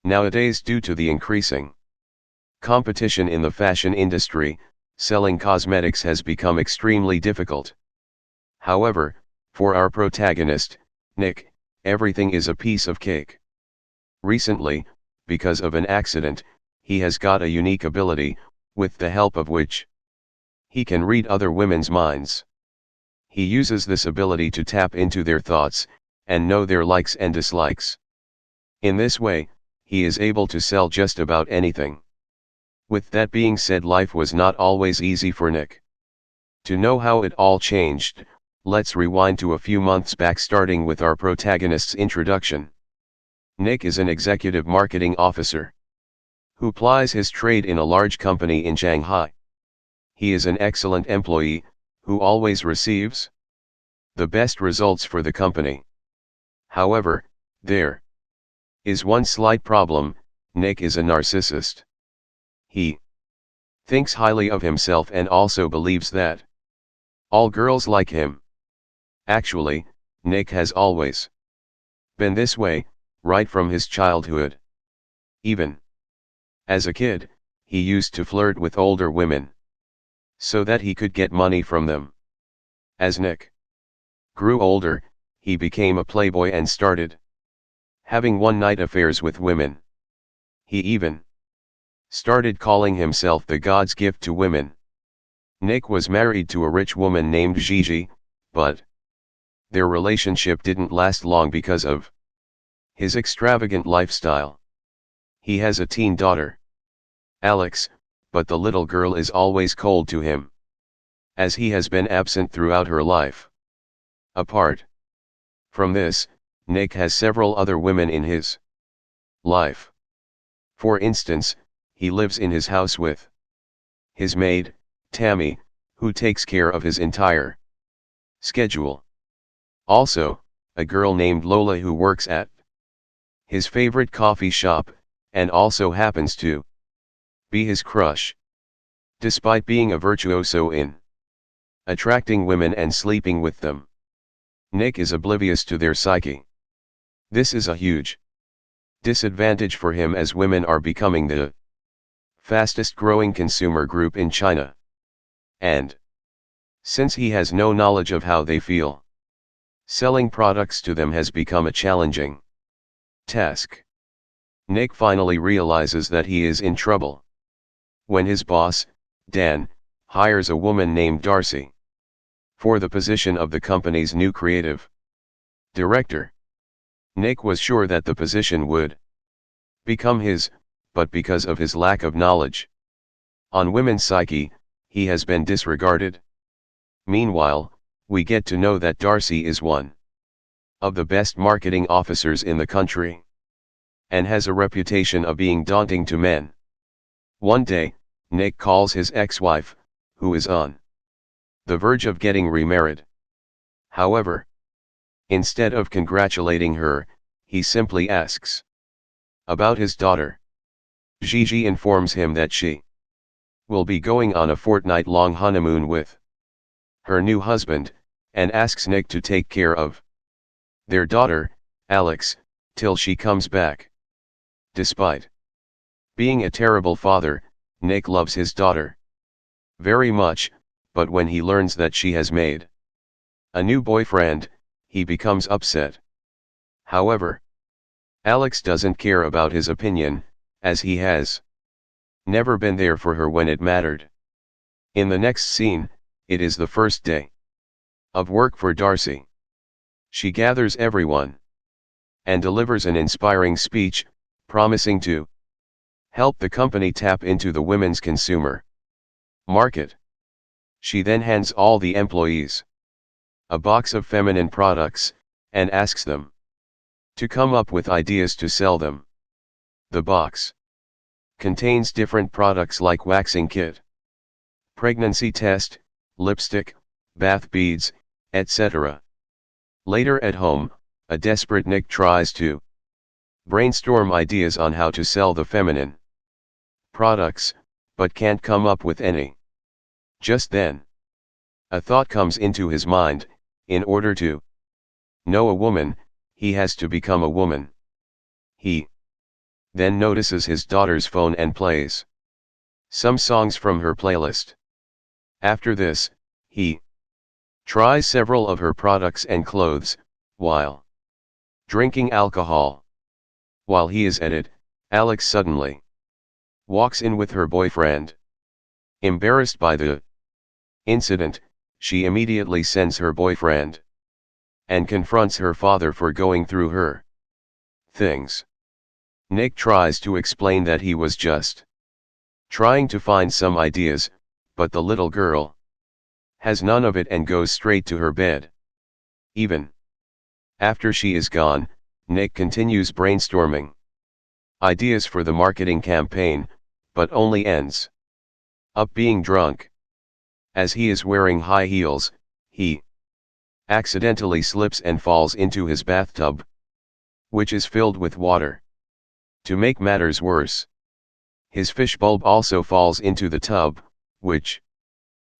Nowadays, due to the increasing competition in the fashion industry, selling cosmetics has become extremely difficult. However, for our protagonist, Nick, everything is a piece of cake. Recently, because of an accident, he has got a unique ability, with the help of which he can read other women's minds. He uses this ability to tap into their thoughts, and know their likes and dislikes. In this way, he is able to sell just about anything. With that being said, life was not always easy for Nick. To know how it all changed, let's rewind to a few months back, starting with our protagonist's introduction. Nick is an executive marketing officer who plies his trade in a large company in Shanghai. He is an excellent employee, who always receives the best results for the company. However, there is one slight problem: Nick is a narcissist. He thinks highly of himself and also believes that all girls like him. Actually, Nick has always been this way, right from his childhood. Even as a kid, he used to flirt with older women so that he could get money from them. As Nick grew older, he became a playboy and started having one-night affairs with women. He even started calling himself the God's gift to women. Nick was married to a rich woman named Gigi, but their relationship didn't last long because of his extravagant lifestyle. He has a teen daughter, Alex, but the little girl is always cold to him, as he has been absent throughout her life. Apart from this, Nick has several other women in his life. For instance, he lives in his house with his maid, Tammy, who takes care of his entire schedule. Also, a girl named Lola who works at his favorite coffee shop, and also happens to be his crush. Despite being a virtuoso in attracting women and sleeping with them, Nick is oblivious to their psyche. This is a huge disadvantage for him, as women are becoming the fastest growing consumer group in China. And since he has no knowledge of how they feel, selling products to them has become a challenging task. Nick finally realizes that he is in trouble when his boss, Dan, hires a woman named Darcy for the position of the company's new creative director. Nick was sure that the position would become his, but because of his lack of knowledge on women's psyche, he has been disregarded. Meanwhile, we get to know that Darcy is one of the best marketing officers in the country, and has a reputation of being daunting to men. One day, Nick calls his ex-wife, who is on the verge of getting remarried. However, instead of congratulating her, he simply asks about his daughter. Gigi informs him that she will be going on a fortnight-long honeymoon with her new husband, and asks Nick to take care of their daughter, Alex, till she comes back. Despite being a terrible father, Nick loves his daughter very much, but when he learns that she has made a new boyfriend, he becomes upset. However, Alex doesn't care about his opinion, as he has never been there for her when it mattered. In the next scene, it is the first day of work for Darcy. She gathers everyone and delivers an inspiring speech, promising to help the company tap into the women's consumer market. She then hands all the employees a box of feminine products, and asks them to come up with ideas to sell them. The box contains different products like waxing kit, pregnancy test, lipstick, bath beads, etc. Later at home, a desperate Nick tries to brainstorm ideas on how to sell the feminine products, but can't come up with any. Just then, a thought comes into his mind: in order to know a woman, he has to become a woman. He then notices his daughter's phone and plays some songs from her playlist. After this, he tries several of her products and clothes, while drinking alcohol. While he is at it, Alex suddenly walks in with her boyfriend. Embarrassed by the incident, she immediately sends her boyfriend and confronts her father for going through her things. Nick tries to explain that he was just trying to find some ideas, but the little girl has none of it and goes straight to her bed. Even after she is gone, Nick continues brainstorming ideas for the marketing campaign, but only ends up being drunk. As he is wearing high heels, he accidentally slips and falls into his bathtub, which is filled with water. To make matters worse, his fish bulb also falls into the tub, which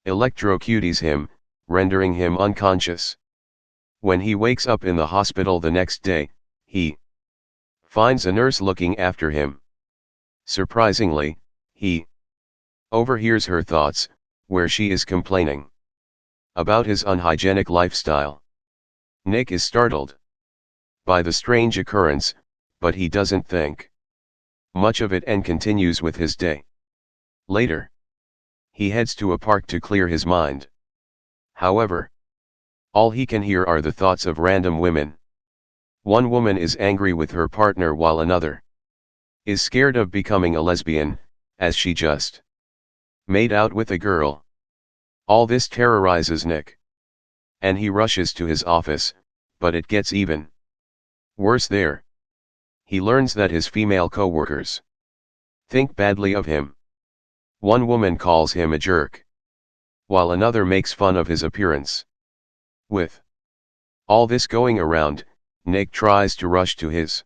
electrocutes him, rendering him unconscious. When he wakes up in the hospital the next day, he finds a nurse looking after him. Surprisingly, he overhears her thoughts, where she is complaining about his unhygienic lifestyle. Nick is startled by the strange occurrence, but he doesn't think much of it and continues with his day. Later, he heads to a park to clear his mind. However, all he can hear are the thoughts of random women. One woman is angry with her partner while another is scared of becoming a lesbian, as she just made out with a girl. All this terrorizes Nick, and he rushes to his office, but it gets even worse there. He learns that his female co-workers think badly of him. One woman calls him a jerk, while another makes fun of his appearance. With all this going around, Nick tries to rush to his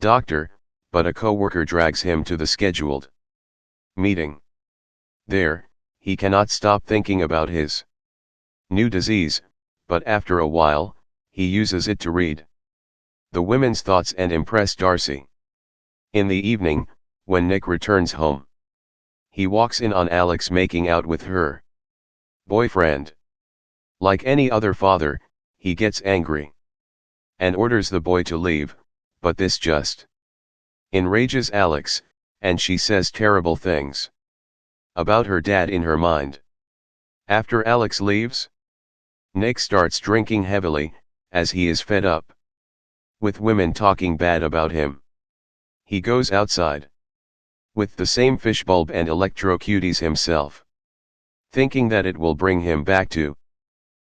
doctor, but a co-worker drags him to the scheduled meeting. There, he cannot stop thinking about his new disease, but after a while, he uses it to read the women's thoughts and impress Darcy. In the evening, when Nick returns home, he walks in on Alex making out with her boyfriend. Like any other father, he gets angry and orders the boy to leave, but this just enrages Alex, and she says terrible things about her dad in her mind. After Alex leaves, Nick starts drinking heavily, as he is fed up with women talking bad about him. He goes outside with the same fishbulb and electrocutes himself, thinking that it will bring him back to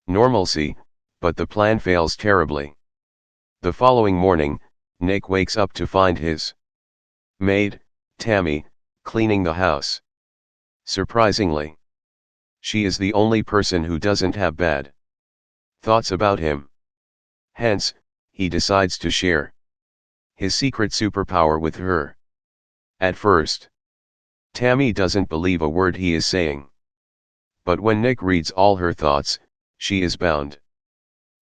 normalcy, but the plan fails terribly. The following morning, Nick wakes up to find his maid, Tammy, cleaning the house. Surprisingly, she is the only person who doesn't have bad thoughts about him. Hence, he decides to share his secret superpower with her. At first, Tammy doesn't believe a word he is saying. But when Nick reads all her thoughts, she is bound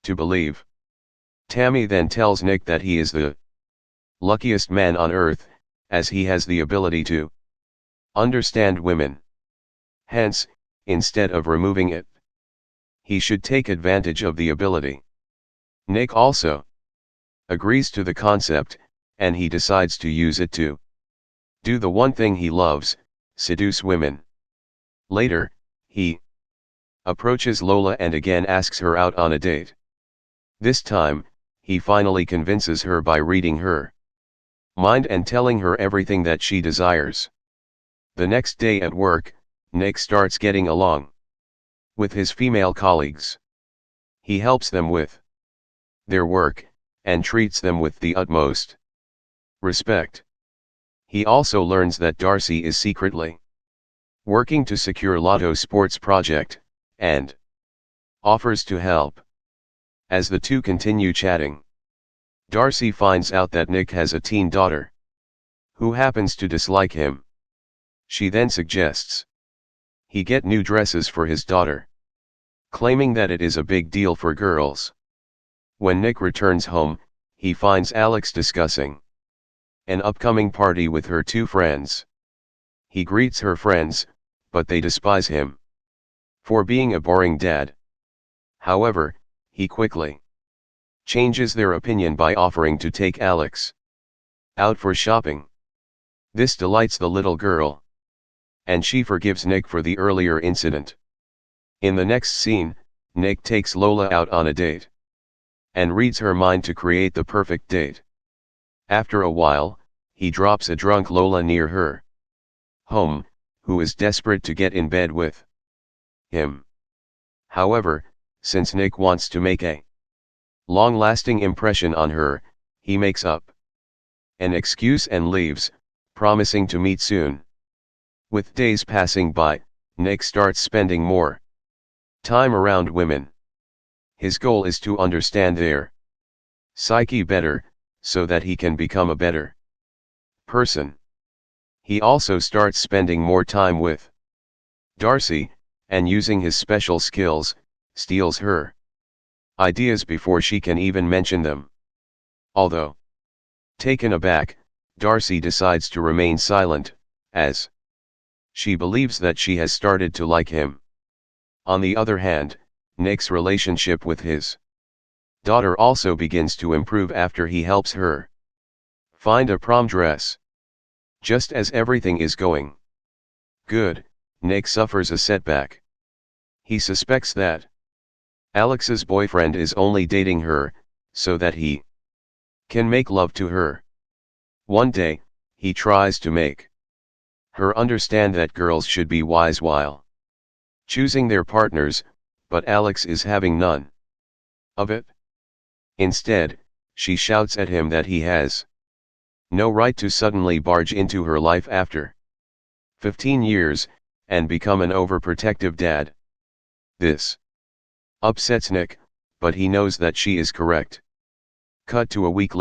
to believe. Tammy then tells Nick that he is the luckiest man on earth, as he has the ability to understand women. Hence, instead of removing it, he should take advantage of the ability. Nick also agrees to the concept, and he decides to use it to do the one thing he loves, seduce women. Later, he approaches Lola and again asks her out on a date. This time, he finally convinces her by reading her mind and telling her everything that she desires. The next day at work, Nick starts getting along with his female colleagues. He helps them with their work, and treats them with the utmost respect. He also learns that Darcy is secretly working to secure Lotto Sports project, and offers to help. As the two continue chatting, Darcy finds out that Nick has a teen daughter who happens to dislike him. She then suggests he get new dresses for his daughter, claiming that it is a big deal for girls. When Nick returns home, he finds Alex discussing an upcoming party with her two friends. He greets her friends, but they despise him for being a boring dad. However, he quickly changes their opinion by offering to take Alex out for shopping. This delights the little girl, and she forgives Nick for the earlier incident. In the next scene, Nick takes Lola out on a date and reads her mind to create the perfect date. After a while, he drops a drunk Lola near her home, who is desperate to get in bed with him. However, since Nick wants to make a long-lasting impression on her, he makes up an excuse and leaves, promising to meet soon. With days passing by, Nick starts spending more time around women. His goal is to understand their psyche better, so that he can become a better person. He also starts spending more time with Darcy, and using his special skills, steals her ideas before she can even mention them. Although taken aback, Darcy decides to remain silent, as she believes that she has started to like him. On the other hand, Nick's relationship with his daughter also begins to improve after he helps her find a prom dress. Just as everything is going good, Nick suffers a setback. He suspects that Alex's boyfriend is only dating her, so that he can make love to her. One day, he tries to make her understand that girls should be wise while choosing their partners, but Alex is having none of it. Instead, she shouts at him that he has no right to suddenly barge into her life after 15 years, and become an overprotective dad. This upsets Nick, but he knows that she is correct. Cut to a week later.